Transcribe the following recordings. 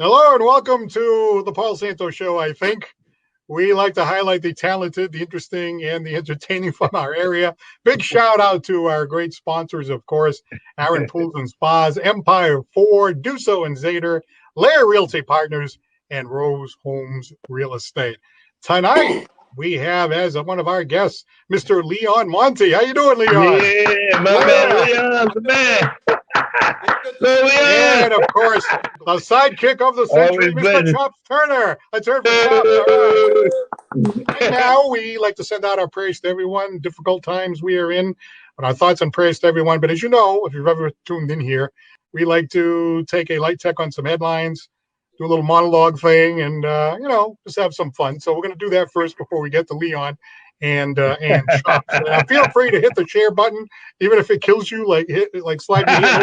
Hello and welcome to the Paul Santos Show. I think we like to highlight the talented, the interesting, and the entertaining from our area. Big shout out to our great sponsors, of course, Aaron Pools and Spas, Empire Ford, Duso and Zader, Lair Realty Partners, and Rose Homes Real Estate. Tonight, we have as one of our guests, Mr. Leon Monty. How you doing, Leon? Yeah, my man, Leon, the man. And of course, the sidekick of the century, Always Mr. pleasure. Chops Turner. Let's hear it for Chops. All right. Right now, we like to send out our prayers to everyone. Difficult times we are in, but our thoughts and prayers to everyone. But as you know, if you've ever tuned in here, we like to take a light check on some headlines, do a little monologue thing, and just have some fun. So we're going to do that first before we get to Leon and Chops. Feel free to hit the share button, even if it kills you. Slide me over there.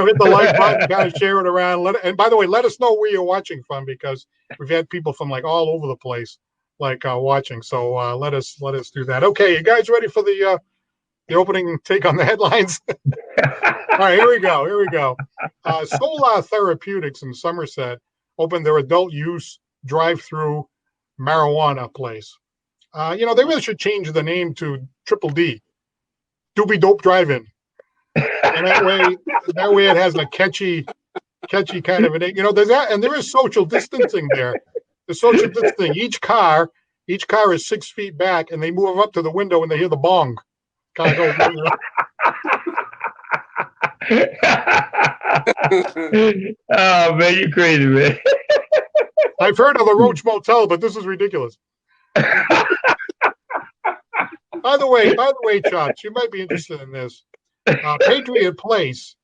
Hit the like button, kind of share it around. And by the way, let us know where you're watching from, because we've had people from like all over the place watching. So let us do that. Okay, you guys ready for the opening take on the headlines? All right, here we go. Solar Therapeutics in Somerset opened their adult use drive-through marijuana place. They really should change the name to Triple D, Doobie Dope Drive-In. And that way it has a catchy kind of a name. There's that, and there is social distancing there. The social distancing. Each car is 6 feet back, and they move up to the window and they hear the bong. Kind of go. Oh man, you crazy, man. I've heard of the Roach Motel, but this is ridiculous. By the way, Chops, you might be interested in this. Patriot Place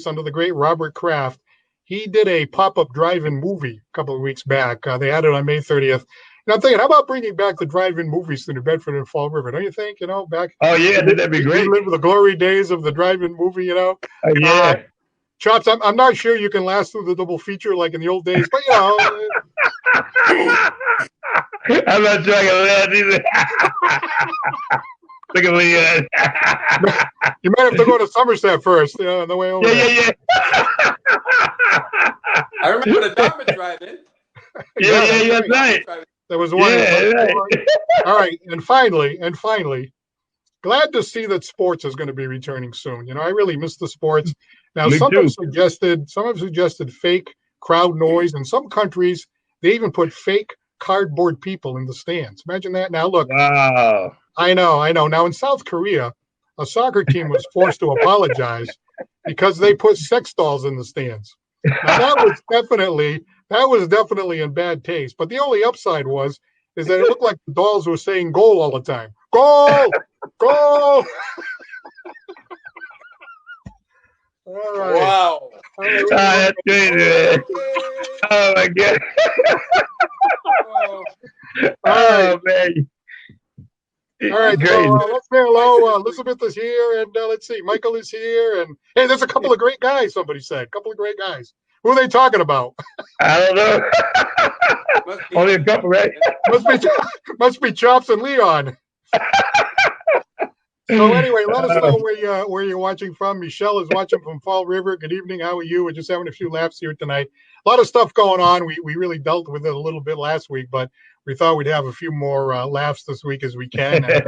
under the great Robert Kraft. He did a pop-up drive-in movie a couple of weeks back. They had it on May 30th. And I'm thinking, how about bringing back the drive-in movies to New Bedford and Fall River? Don't you think? Back. Oh yeah, that'd be great. Live the glory days of the drive-in movie. Oh yeah. Chops, I'm not sure you can last through the double feature like in the old days, but I'm not sure I can last either. Look at Leon. You might have to go to Somerset first, on the way over. Yeah. I remember the Diamond Drive-In. Yeah, right. There was one. Yeah, right. All right, and finally, glad to see that sports is going to be returning soon. I really miss the sports. Now, some have suggested fake crowd noise. In some countries, they even put fake cardboard people in the stands. Imagine that. Now, look. Wow. I know. Now, in South Korea, a soccer team was forced to apologize because they put sex dolls in the stands. Now, that was definitely in bad taste. But the only upside is that it looked like the dolls were saying "goal" all the time. Goal, goal. All right. Wow. That's crazy, man. Oh my god. Oh man. All right, so let's say hello. Elizabeth is here, and let's see, Michael is here, and hey, there's a couple of great guys. Somebody said, a couple of great guys. Who are they talking about? I don't know. Only a couple, right? Must be Chops and Leon. So anyway, let us know where you're watching from. Michelle is watching from Fall River. Good evening. How are you? We're just having a few laughs here tonight. A lot of stuff going on. We really dealt with it a little bit last week, but we thought we'd have a few more laughs this week as we can. And,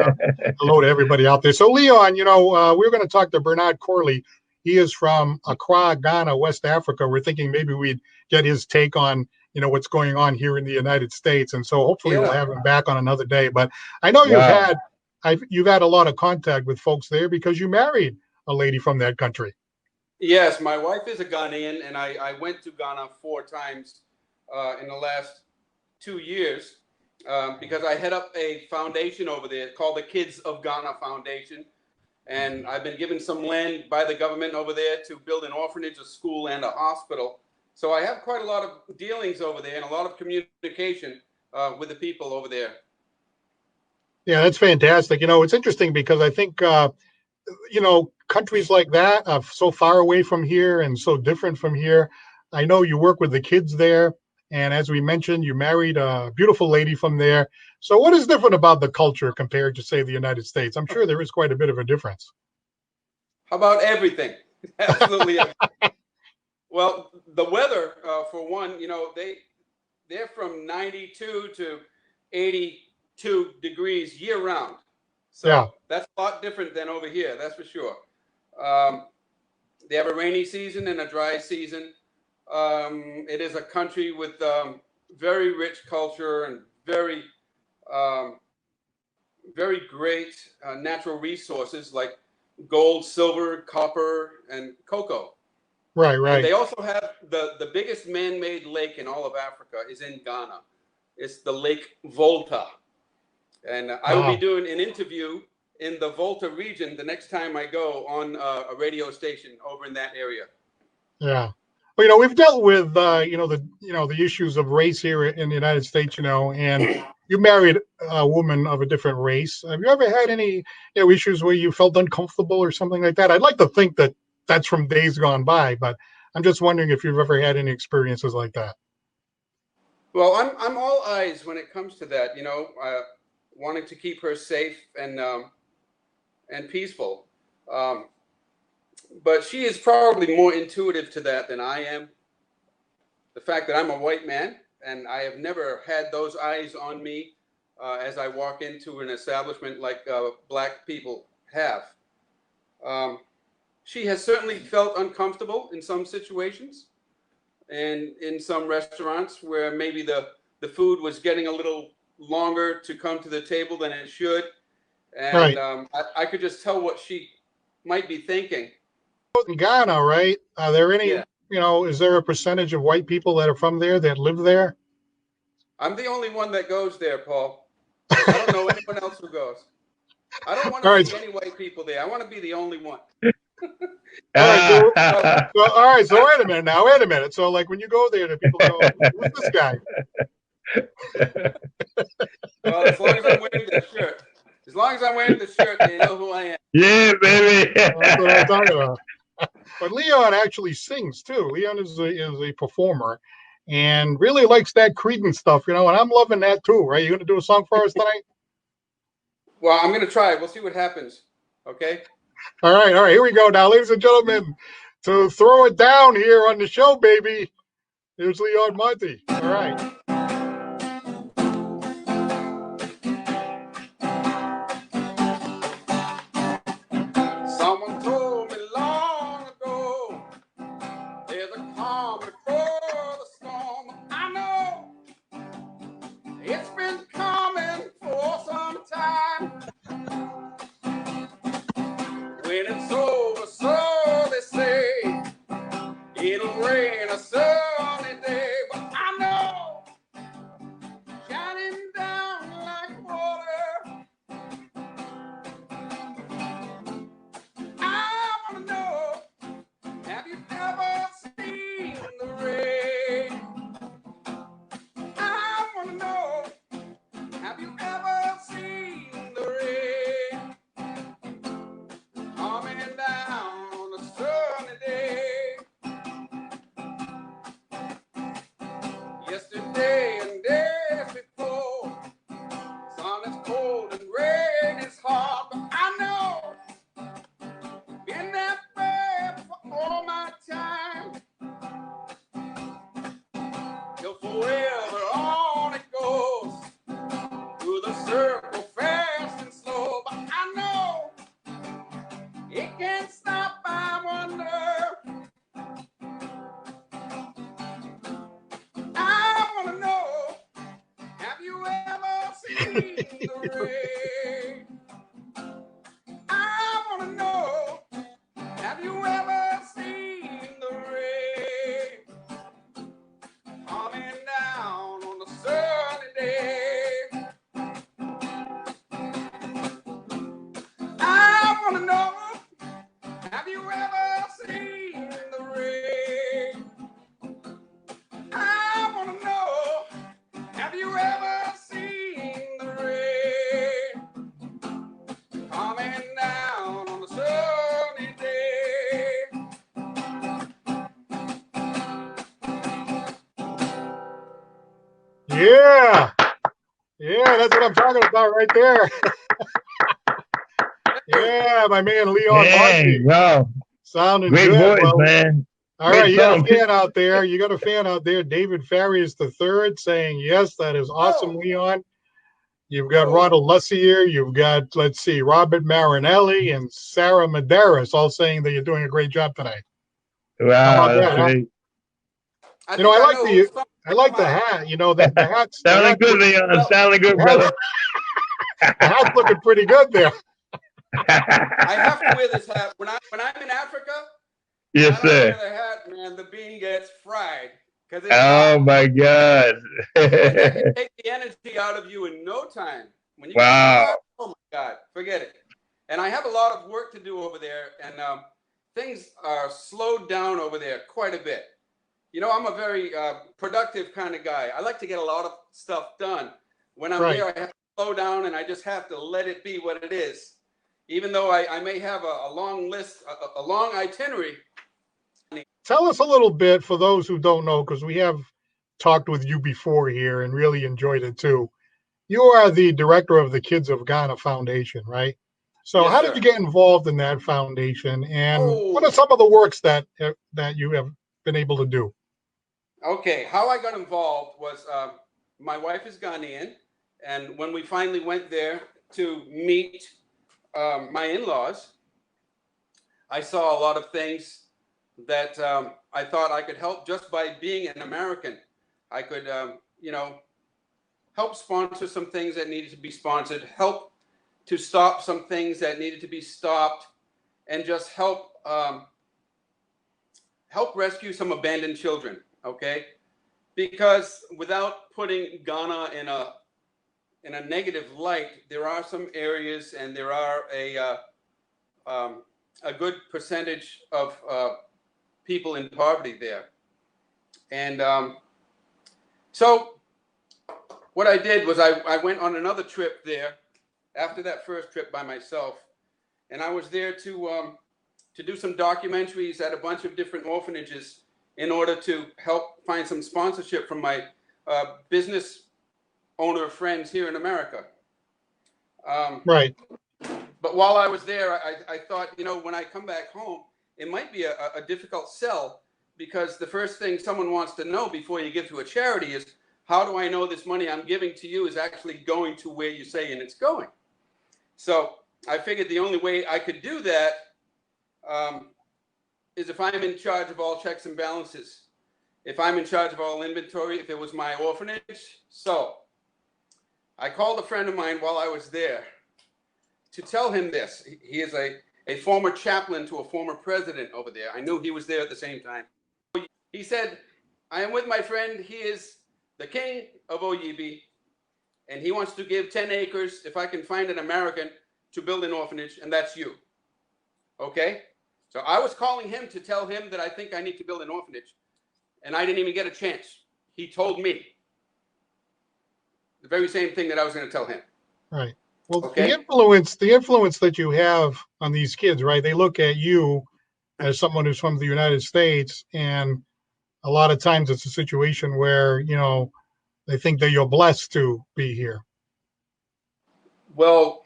hello to everybody out there. So Leon, we're going to talk to Bernard Corley. He is from Accra, Ghana, West Africa. We're thinking maybe we'd get his take on what's going on here in the United States, and so hopefully we'll have him back on another day. But I know you've had a lot of contact with folks there because you married a lady from that country. Yes, my wife is a Ghanaian, and I went to Ghana 4 times in the last 2 years because I head up a foundation over there called the Kids of Ghana Foundation. And I've been given some land by the government over there to build an orphanage, a school, and a hospital. So I have quite a lot of dealings over there and a lot of communication with the people over there. Yeah, that's fantastic. It's interesting because I think, countries like that are so far away from here and so different from here. I know you work with the kids there. And as we mentioned, you married a beautiful lady from there. So what is different about the culture compared to, say, the United States? I'm sure there is quite a bit of a difference. How about everything? Absolutely everything. Well, the weather, for one, they're from 92 to 82 degrees year round. Yeah. So that's a lot different than over here, that's for sure. Um, they have a rainy season and a dry season. It is a country with very rich culture and um, very great natural resources like gold, silver, copper, and cocoa. Right, And right. they also have the biggest man-made lake in all of Africa is in Ghana. It's the Lake Volta. And I will be Wow. doing an interview in the Volta region the next time I go on a radio station over in that area. Yeah. Well, we've dealt with the issues of race here in the United States, and you married a woman of a different race. Have you ever had any, issues where you felt uncomfortable or something like that? I'd like to think that that's from days gone by, but I'm just wondering if you've ever had any experiences like that. Well, I'm all eyes when it comes to that. Wanting to keep her safe and peaceful. Um, but she is probably more intuitive to that than I am. The fact that I'm a white man and I have never had those eyes on me as I walk into an establishment like black people have. She has certainly felt uncomfortable in some situations and in some restaurants where maybe the food was getting a little longer to come to the table than it should. And Right. I could just tell what she might be thinking. In Ghana, right? Are there any, Yeah, is there a percentage of white people that are from there that live there? I'm the only one that goes there, Paul. I don't know anyone else who goes. I don't want All to right. see any white people there. I want to be the only one. All right. So, But, all right. So wait a minute now. Wait a minute. So like when you go there, do people go, who's this guy? well, as long as I'm wearing the shirt, they know who I am. Yeah, baby. That's what I'm talking about. But Leon actually sings too. Leon is a performer and really likes that Creedence stuff, and I'm loving that too, right? You going to do a song for us tonight? Well, I'm going to try. We'll see what happens. Okay. All right, here we go now, ladies and gentlemen. To throw it down here on the show, baby. Here's Leon Monty. All right. Someone told me long ago there's a calm before the storm. I know it's been coming for some time. When it's over, so they say, it'll rain a sunny day. But I know, shining down like water, I want to know, have you ever seen the rain? I want to know, have you ever seen the rain? Coming down on a sunny day. Yesterday and days before, sun is cold and rain is hard, but I know, been that way for all my time. Till forever on it goes, through the circle fast and slow, but I know, it can't stop, I wonder. I want to know, have you ever seen the rain? I want to know, have you ever seen the rain? Coming down on a sunny day. I want to know, have you ever seen the rain? I want to know, have you ever seen the rain? Coming down on a sunny day. Yeah. Yeah, that's what I'm talking about right there. Yeah, my man Leon Hey, Monty. wow. Sounding Great good. voice, Well, man. All right, you got a fan out there. You got a fan out there. David Farias the third saying, yes, that is awesome, Leon. You've got Ronald Lussier. You've got, let's see, Robert Marinelli and Sarah Medeiros all saying that you're doing a great job tonight. Wow, that's great. Huh? You know, I like the hat. You know, the hat's sounding good, Leon. Sounding good, brother. The hat's looking pretty good there. I have to wear this hat when I'm in Africa. Yes, sir. The hat, man, the bean gets fried. Oh my God! It takes the energy out of you in no time. When you get oh my God, forget it. And I have a lot of work to do over there, and things are slowed down over there quite a bit. You know, I'm a very productive kind of guy. I like to get a lot of stuff done. When I'm there, I have to slow down, and I just have to let it be what it is. Even though I may have a long list, a long itinerary. Tell us a little bit for those who don't know, because we have talked with you before here and really enjoyed it too. You are the director of the Kids of Ghana Foundation, right? So how did you get involved in that foundation, and what are some of the works that you have been able to do? Okay, how I got involved was my wife is Ghanaian, and when we finally went there to meet my in-laws, I saw a lot of things that I thought I could help just by being an American. I could, you know, help sponsor some things that needed to be sponsored, help to stop some things that needed to be stopped, and just help rescue some abandoned children. Okay, because without putting Ghana in a negative light, there are some areas and there are a good percentage of people in poverty there. And so what I did was I went on another trip there after that first trip by myself, and I was there to do some documentaries at a bunch of different orphanages in order to help find some sponsorship from my business owner friends here in America. Right. But while I was there, I thought, you know, when I come back home, it might be a difficult sell, because the first thing someone wants to know before you give to a charity is, how do I know this money I'm giving to you is actually going to where you say and it's going? So I figured the only way I could do that is if I'm in charge of all checks and balances, if I'm in charge of all inventory, if it was my orphanage. So I called a friend of mine while I was there to tell him this. He is a former chaplain to a former president over there. I knew he was there at the same time. He said, I am with my friend. He is the king of Oyibi, and he wants to give 10 acres if I can find an American to build an orphanage, and that's you. Okay? So I was calling him to tell him that I think I need to build an orphanage, and I didn't even get a chance. He told me the very same thing that I was going to tell him. Right. Well, the influence that you have on these kids, right? They look at you as someone who's from the United States, and a lot of times it's a situation where, you know, they think that you're blessed to be here. Well,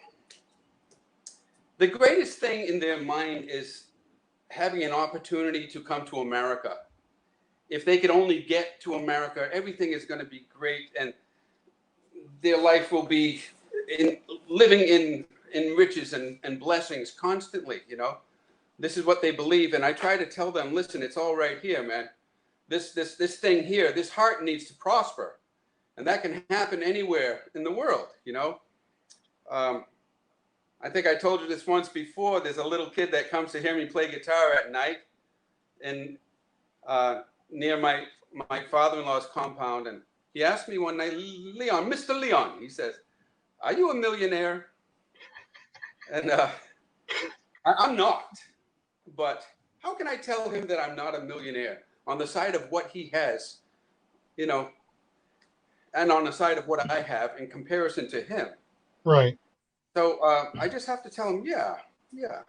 the greatest thing in their mind is having an opportunity to come to America. If they could only get to America, everything is going to be great, and their life will be living in riches and blessings constantly. You know, this is what they believe, and I try to tell them, listen, it's all right here, man. This thing here, this heart needs to prosper, and that can happen anywhere in the world. You know, I think I told you this once before. There's a little kid that comes to hear me play guitar at night, and near my father-in-law's compound, and he asked me one night, Leon, Mr. Leon, he says, are you a millionaire? And I'm not, but how can I tell him that I'm not a millionaire on the side of what he has, you know, and on the side of what I have in comparison to him? Right. So I just have to tell him, yeah. Yeah,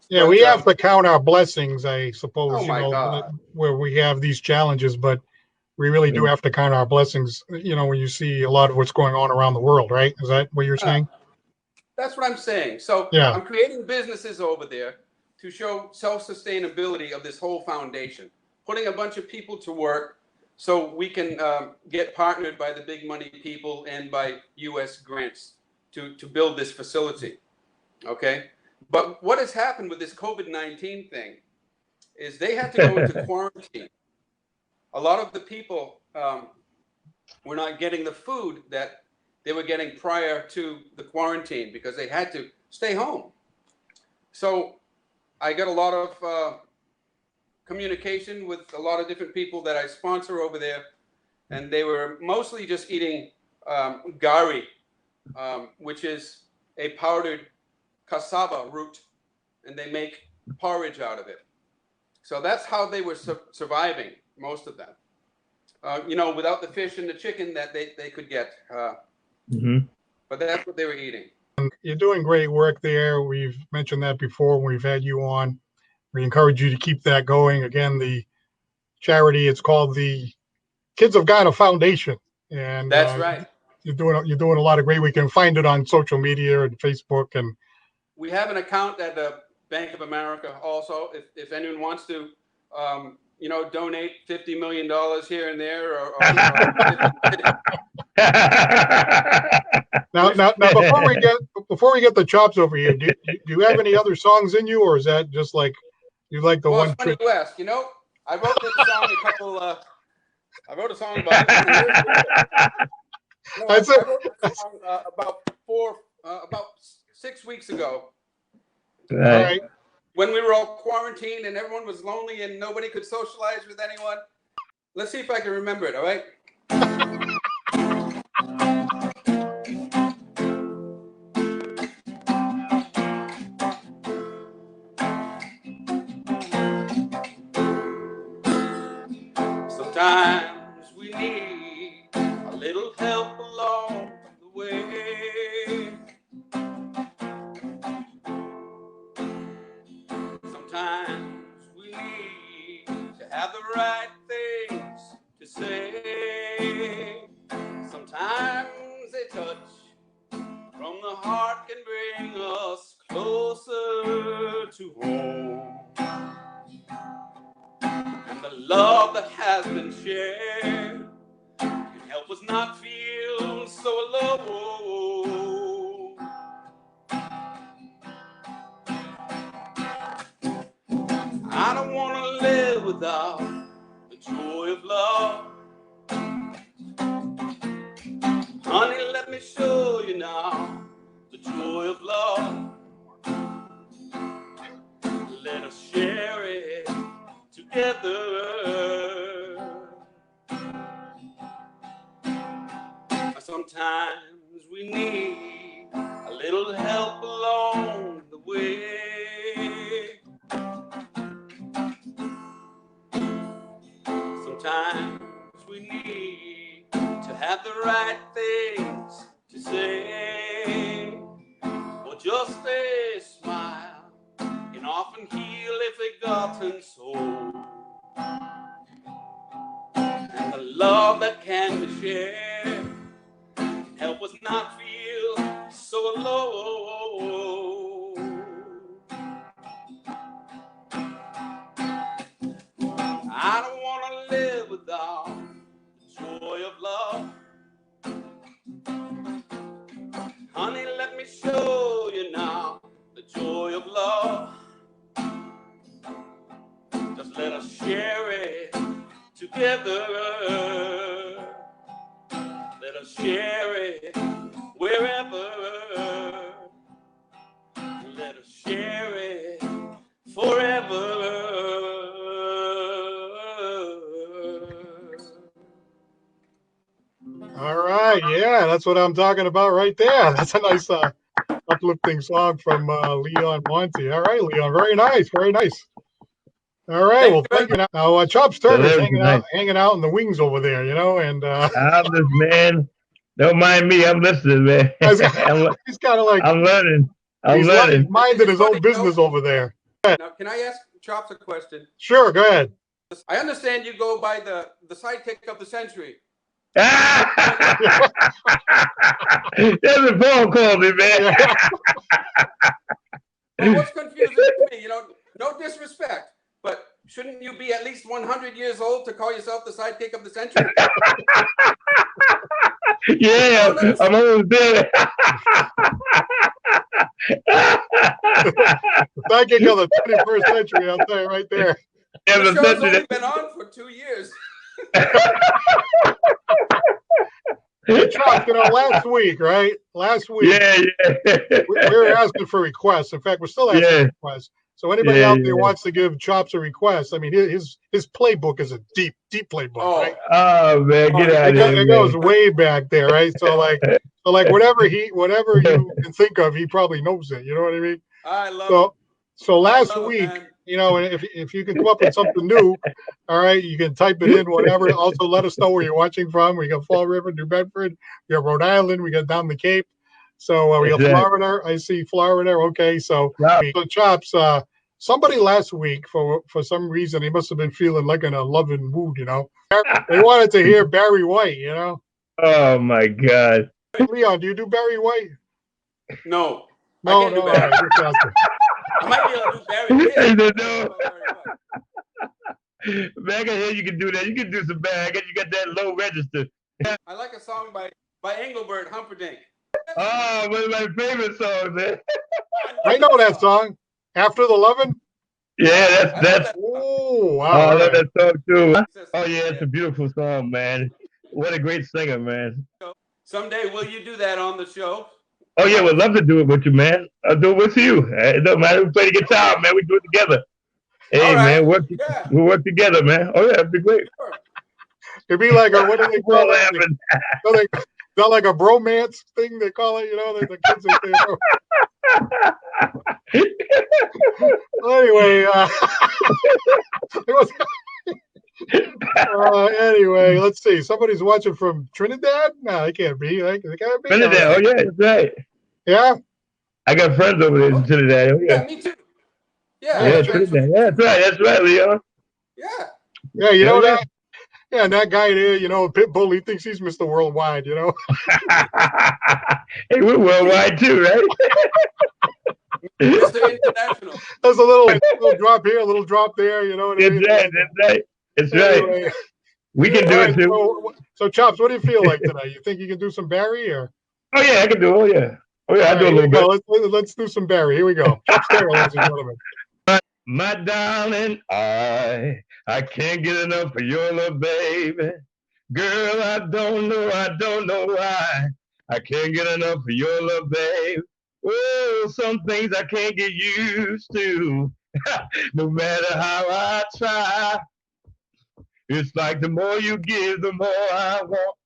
but we have to count our blessings, I suppose, you know, where we have these challenges, but we really do have to count our blessings, you know, when you see a lot of what's going on around the world, right? Is that what you're saying? That's what I'm saying. So yeah. I'm creating businesses over there to show self-sustainability of this whole foundation, putting a bunch of people to work so we can get partnered by the big money people and by U.S. grants to build this facility, okay? But what has happened with this COVID-19 thing is they had to go into quarantine. A lot of the people were not getting the food that they were getting prior to the quarantine because they had to stay home. So I got a lot of communication with a lot of different people that I sponsor over there, and they were mostly just eating gari, which is a powdered cassava root, and they make porridge out of it. So that's how they were surviving, most of them. You know, without the fish and the chicken that they could get. But that's what they were eating. You're doing great work there. We've mentioned that before when we've had you on. We encourage you to keep that going. Again, the charity, it's called the Kids of Ghana Foundation. And that's right. You're doing a lot of great. We can find it on social media and Facebook. And we have an account at the Bank of America also. If anyone wants to, you know, donate $50 million here and there, or now, before we get the chops over here, do you have any other songs in you, or is that just like you like the one? It's funny you ask. You know, I wrote this song I wrote a song about it. No, I wrote this song about 6 weeks ago. Right. All right. When we were all quarantined and everyone was lonely and nobody could socialize with anyone. Let's see if I can remember it, all right? Sometimes we need a little help along the way. Sometimes we need to have the right things to say. Sometimes a touch from the heart can bring us closer to home. And the love that has been shared can help us not feel so alone. I don't want to live without the joy of love. Honey, let me show you now the joy of love. Let us share it together. Sometimes we need a little help along the way. Sometimes we need to have the right things to say. Or just a smile can often heal a forgotten soul. And the love that can be shared can help us not feel so alone. I don't want to live without the joy of love. Honey, let me show you now the joy of love. Just let us share it together. Let us share it wherever. Let us share it forever. All right, yeah, that's what I'm talking about right there. That's a nice uplifting song from Leon Monty. All right, Leon, very nice, very nice. All right, well, thank you. Now, Chop's Turner's hanging out in the wings over there, you know, and I'm this man. Don't mind me. I'm listening, man. he's kind of like I'm learning. He's minding his own business over there. Now, can I ask Chops a question? Sure, go ahead. I understand you go by the sidekick of the century. There's a phone call me, man. Well, what's confusing to me, you know, no disrespect, but shouldn't you be at least 100 years old to call yourself the sidekick of the century? Yeah, I'm almost there. Sidekick of the 21st century, I'll tell you right there. Yeah, The show's only been on for 2 years. Hey, Chuck, last week, right? Last week, yeah. we were asking for requests. In fact, we're still asking for requests. So anybody out there wants to give Chops a request, I mean, his playbook is a deep playbook, right? Oh man, get out of here! It goes way back there, right? So like whatever you can think of, he probably knows it. You know what I mean? I love it. So last week, if you can come up with something new, all right, you can type it in, whatever. Also, let us know where you're watching from. We got Fall River, New Bedford, we got Rhode Island, we got down the Cape. So we got Florida. I see Florida. Okay, so Chops. Somebody last week, for some reason, he must have been feeling like in a loving mood. They wanted to hear Barry White. Oh my God. Leon, do you do Barry White? No. No. I might be able to do Barry White. No. Back in here, you can do that. You can do some bad. I guess you got that low register. I like a song by Engelbert Humperdinck. Oh, one of my favorite songs, man. I know that song. After the Lovin'? Yeah, that's. Oh, wow. I love that song too. Oh yeah, it's a beautiful song, man. What a great singer, man. Someday, will you do that on the show? Oh yeah, we'd love to do it with you, man. I'll do it with you. It doesn't matter. We play the guitar, man. We do it together. Hey, man, we'll work together, man. Oh yeah, it'd be great. Sure. It'd be like what do they call it? Not like a bromance thing they call it, the kids that anyway, anyway, let's see. Somebody's watching from Trinidad? No, it can't be. It can't be. Trinidad, oh yeah, that's right. Yeah? I got friends over there in Trinidad. Oh, yeah, me too. Yeah, Trinidad. Yeah, that's right, Leon. Yeah. Yeah, you know that? Yeah, and that guy there, Pitbull, he thinks he's Mr. Worldwide, Hey, we're worldwide too, right? Mr. International. There's a little drop here, a little drop there, you know what I mean? That's right. It's right. We can do it too. So, Chops, what do you feel like today? You think you can do some Barry or? Oh yeah, I can do it. Oh yeah. I do a little bit. Let's do some Barry. Here we go. Chops Taylor, ladies and gentlemen. My darling, I can't get enough of your love, baby. Girl, I don't know why. I can't get enough of your love, babe. Oh, some things I can't get used to. No matter how I try. It's like the more you give, the more I want.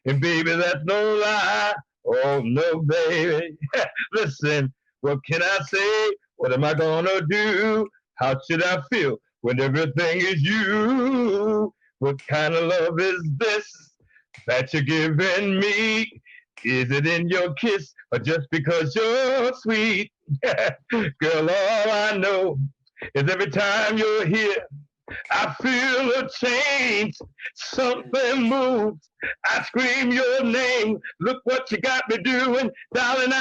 And baby, that's no lie. Oh, no, baby. Listen, what can I say? What am I gonna do? How should I feel when everything is you? What kind of love is this that you're giving me? Is it in your kiss or just because you're sweet? Girl, all I know is every time you're here, I feel a change. Something moves. I scream your name. Look what you got me doing, darling.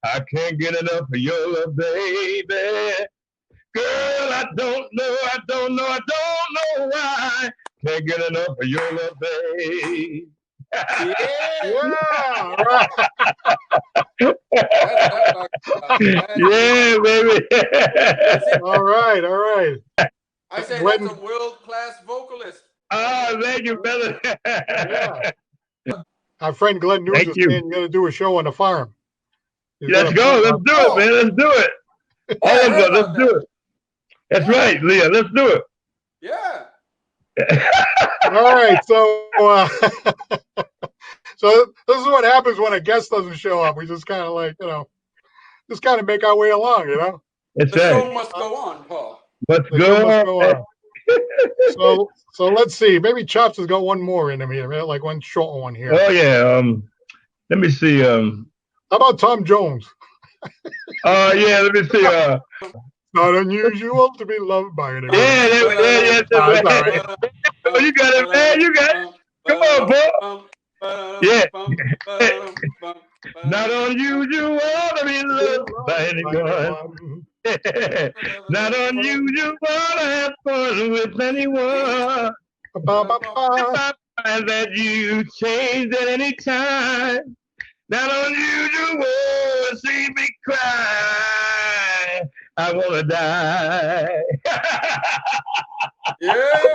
I can't get enough of your love, baby. Girl, I don't know why. Can't get enough of your love, baby. Yeah, baby. All right. I said that's a world-class vocalist. Oh, thank you, brother. Yeah. Our friend Glenn News is saying you're going to do a show on the farm. Let's go. Let's do it, man. Let's do it. All of us, let's do it. That's right, Leah. Let's do it. Yeah. All right. So, so this is what happens when a guest doesn't show up. We just kind of just kind of make our way along, That's the right. show must go on, Paul. Let's go on. So let's see. Maybe Chops has got one more in him here, right? Like one short one here. Oh yeah. Let me see. How about Tom Jones? Yeah. Let me see. Not unusual to be loved by anyone. Yeah. Right. Oh, you got it, man. You got it. Come on, boy. Yeah. Not unusual to be loved by anyone. Not unusual to have fun with anyone. Ba, ba, ba. And that you change at any time. Not unusual to see me cry. I wanna die. Yeah.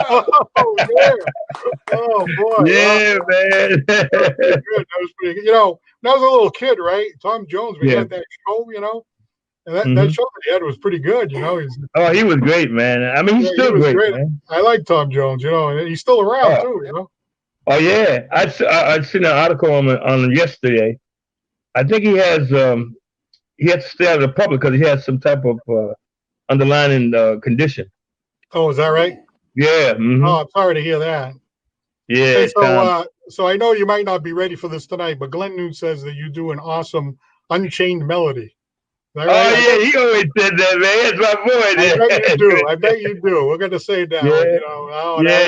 Oh, yeah. Oh, boy. Yeah, man. Good. That was pretty good. When I was a little kid, right? Tom Jones, we had that show, and that show that he had was pretty good, Oh, he was great, man. I mean, he's he still was great, great. man. I like Tom Jones, and he's still around Oh, too, oh yeah. I'd seen an article on yesterday. I think he has to stay out of the public because he has some type of underlying condition. Oh, is that right? Yeah. Oh, I'm sorry to hear that. Yeah. Hey, so I know you might not be ready for this tonight, but Glenn Noon says that you do an awesome Unchained Melody. Is that right? Oh yeah, he always said that, man. That's my boy. I bet you do. I bet you do. We're gonna say that. Yeah.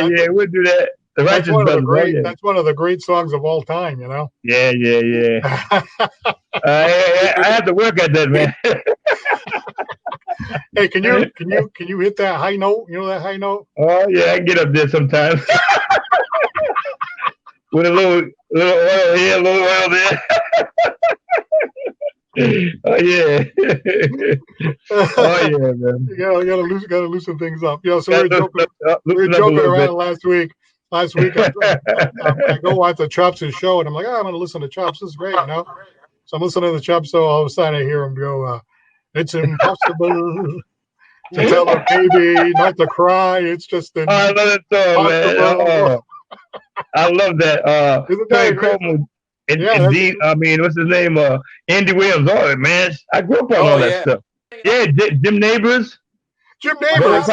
Yeah, we'll do that. The That's Righteous one of the Brothers. great. Yeah. That's one of the great songs of all time. Yeah. I have to work at that, man. Hey, can you hit that high note? You know that high note? Oh yeah, I get up there sometimes. With a little oil here, a little oil there. Oh yeah. Oh yeah, man. You gotta loosen things up. So we were joking around last week. I go watch the Chops' show, and I'm like, I'm gonna listen to Chops. This is great, So I'm listening to the Chops, so all of a sudden I hear him go, "It's impossible to tell a baby not to cry. It's just I love that song, man. I love that. Perry Coleman and Dean, I mean, what's his name? Andy Williams. All that, man. I grew up on all that stuff. Yeah, Jim Neighbors. Jim Neighbors.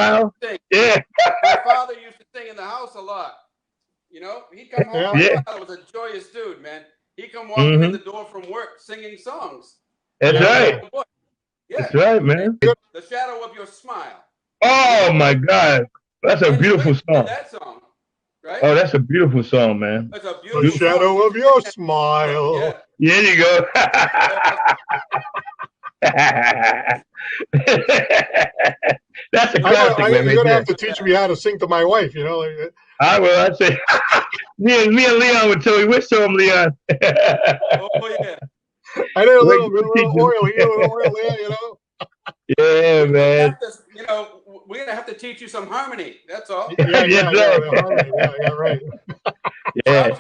Yeah. My father used to sing in the house a lot. He'd come home. My father was a joyous dude, man. He'd come walking in the door from work singing songs. That's right. Yeah. That's right, man. The Shadow of Your Smile. Oh my God, that's a beautiful song. That song, right? Oh, that's a beautiful song, man. That's a beautiful The Shadow of Your Smile. Yeah. There you go. That's a classic, man. You're gonna have to teach me how to sing to my wife. I will. I'd say me and Leon would tell me. We'll show him, Leon. Oh yeah. I did a little oil here, a little oil there. Yeah, man. We're gonna have to teach you some harmony. That's all. Yeah, right. Yeah.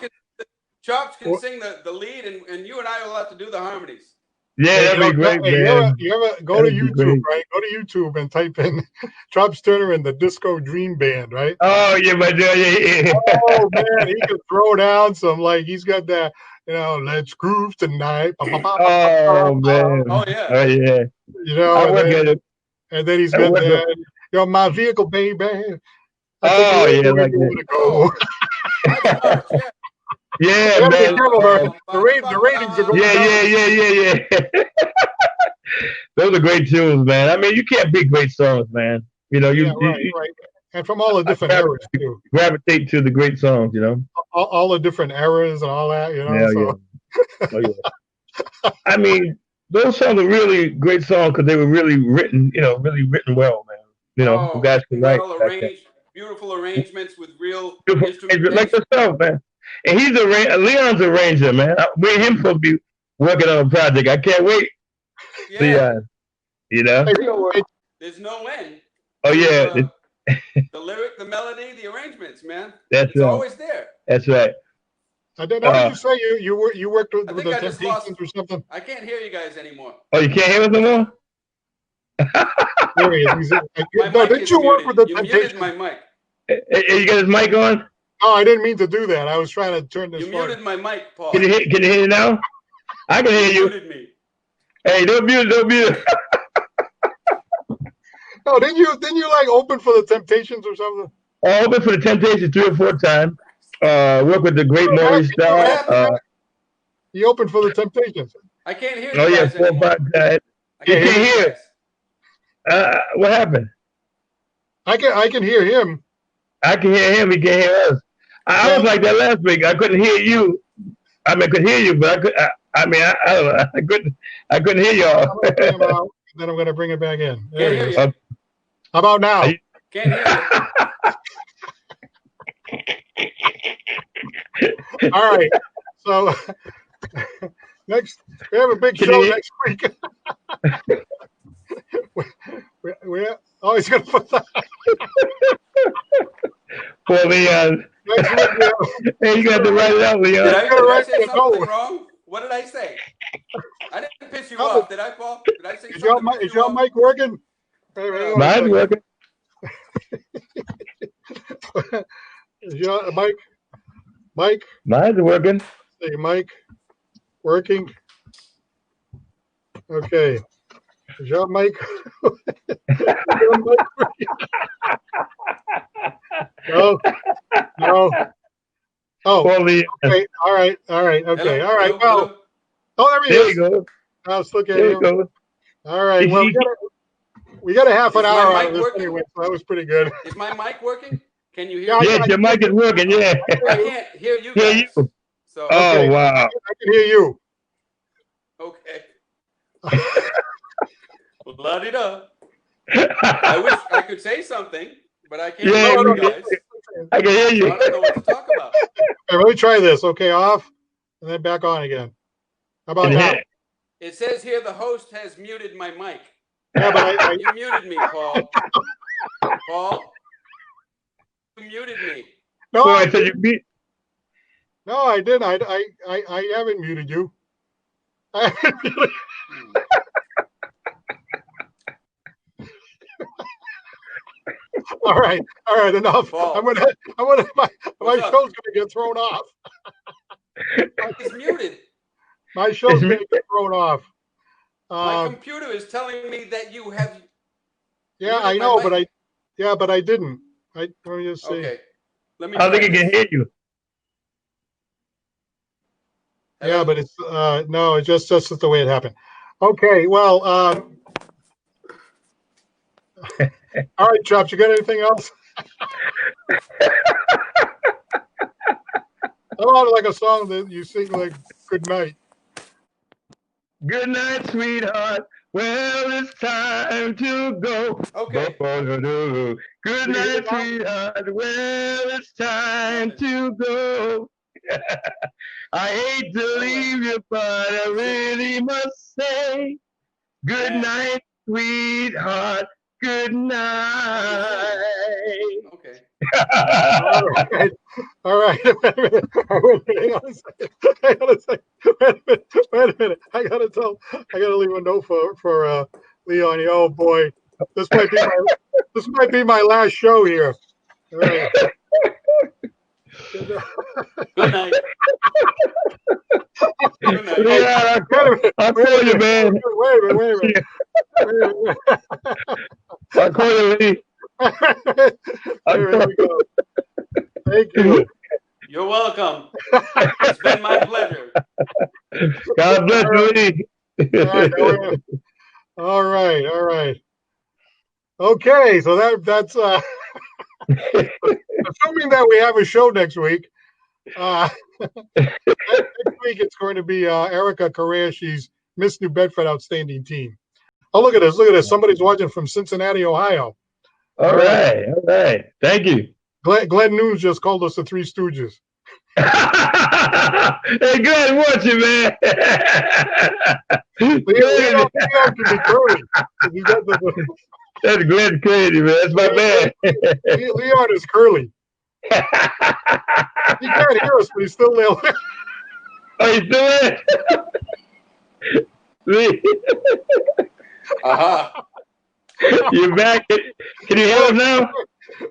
Chops can sing the lead, and you and I will have to do the harmonies. Yeah, that'd be great, man. You ever go to YouTube, right? Go to YouTube and type in Chops Turner and the Disco Dream Band, right? Oh yeah, my dear, yeah. Oh man, he could throw down some he's got that, let's groove tonight. Oh man. Oh yeah. Oh yeah. And then he's got that, my vehicle, baby. Oh yeah, like that. Yeah, man. The ratings are going down. Yeah. Those are great tunes, man. I mean, you can't beat great songs, man. Right. And from all the different eras too. Gravitate to the great songs, all the different eras and all that, Oh, yeah. I mean, those songs are really great songs because they were really written, really written well, man. You guys can write. Beautiful arrangements with real instrumentation. Like yourself, man. And Leon's arranger, man. Me and him supposed to be working on a project. I can't wait. Yeah. There's no end. Oh yeah. The lyric, the melody, the arrangements, man. It's right. Always there. That's right. What did you say? You worked with the Temptations or something? I can't hear you guys anymore. Oh, you can't hear us no more? Didn't you work with the Temptations? My mic. Hey, you got his mic on? Oh, I didn't mean to do that. I was trying to turn this. You muted my mic, Paul. Can you hear it now? I can hear you. Muted me. Hey, don't mute. No, didn't you open for the Temptations or something? I opened for the Temptations 3 or 4 times. Work with the great Maurice Starr. You opened for the Temptations. I can't hear you. Oh yeah, 4 or 5 times. You can't hear. What happened? I can hear him. I can hear him. He can't hear us. I was like that last week. I couldn't hear you. I mean, I could hear you, but I don't know. I couldn't hear y'all. then I'm going to bring it back in. There Can't he hear is. you. How about now? Are you- Can't hear you. All right. So next, we have a big Can show you- next week. we always going to put that. Poor Leon. Next week, we have, Hey, you got to write it out, Leon. Did I right, say no. something wrong? What did I say? I didn't piss you off. Did I, Paul? Did I say is something? your, is your mic working? Mine's working. Is your mic? Mike? Mine's working. Say, Mike, working? Okay. Is your mic? Is your mic working? No. No. Oh, Poor Leon. okay. All right. All right. Okay. Hello, All right. hello, Well, hello. oh, there he There is. you go. Now let's look at There you him. go. All right. Well, we got a half an Is my hour mic out of this working? anyway, so that was pretty good. Is my mic working? Can you hear Yeah, me? Yes, your mic is working. Yeah. I can't hear you Hear guys. you. So Oh, Okay. wow. I can hear you. okay. La-di-da. I wish I could say something, but I can't Yeah, hear you we- guys. I can hear So I you. don't know what to talk about. Okay, let me try this. Okay, off and then back on again. How about now? It says here the host has muted my mic. Yeah, but I You muted me, Paul. Paul, you muted me. no, Boy, I so you beat. no, I didn't. I haven't muted you. I haven't muted. All right, enough. Paul. My What's up? show's gonna get thrown off. It's muted. My show's gonna get thrown off. My computer is telling me that you have. Yeah, muted I my know, mic. but I didn't. Let me just see. Okay. Let me I think try I can this. hear you. Yeah, Hello? but it's no, it's just the way it happened. Okay, well, all right, Chops, you got anything else? How about like a song that you sing like "Good Night"? Good night, sweetheart. Well, it's time to go. Okay. Good night, sweetheart. Well, it's time to go. I hate to leave you, but I really must say, good night, sweetheart. Good night. Okay. All right. Wait a minute. Hang on a second. Wait a minute. I gotta leave a note for Leon. Oh boy, this might be my last show here. All right. Good night. Good night. Yeah, I'll call you, man. Wait a minute. I'll call you, Lee. There we go. Thank you. You're welcome. It's been my pleasure. God bless you, Lee. All right. Okay, so that's assuming that we have a show next week. Next week it's going to be Erica Correa. She's Miss New Bedford Outstanding Teen. Oh, look at this! Somebody's watching from Cincinnati, Ohio. All right. Thank you. Glenn News just called us the Three Stooges. Hey, good watching, man. Leon can be curly. That's Glenn crazy, man. That's my man. Leon is curly. He can't hear us, but he's still there. Oh, you still there? You're back. Can you hear him now?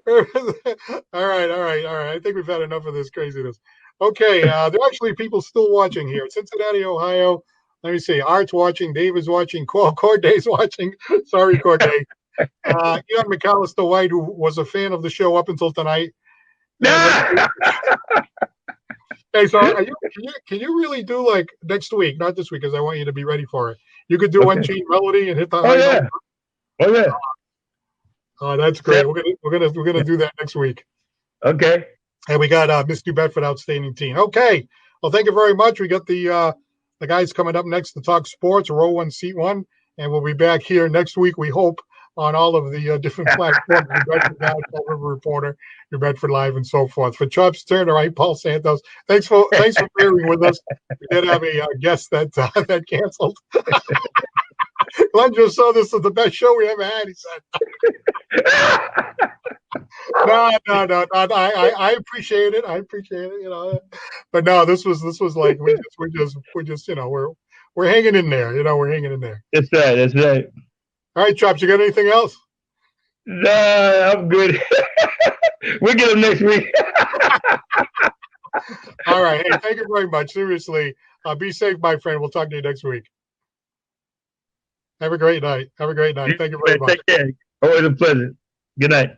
All right. I think we've had enough of this craziness. Okay, there are actually people still watching here. Cincinnati, Ohio. Let me see. Art's watching. Dave is watching. Corday's watching. Sorry, Corday. Ian McAllister White, who was a fan of the show up until tonight. Hey, so can you really do like next week? Not this week, because I want you to be ready for it. You could do Unchained Melody and hit the high note. Oh yeah. Oh, that's great. We're gonna do that next week. Okay. And we got Miss New Bedford Outstanding Teen. Okay. Well, thank you very much. We got the guys coming up next to talk sports, row one, seat one. And we'll be back here next week, we hope, on all of the different platforms, New Bedford Now, Fall River Reporter, New Bedford Live, and so forth. For Chubb Turner, I'm Paul Santos. Thanks for bearing with us. We did have a guest that that canceled. Glenn just saw this is the best show we ever had, he said. No. I appreciate it. I appreciate it, you know. But no, this was like we just you know, we're hanging in there, you know, we're hanging in there. That's right. That's right. All right, Chops, you got anything else? No, I'm good. We'll get them next week. All right. Hey, thank you very much. Seriously. Be safe, my friend. We'll talk to you next week. Have a great night. Have a great night. Thank you very much. Take care. Always a pleasure. Good night.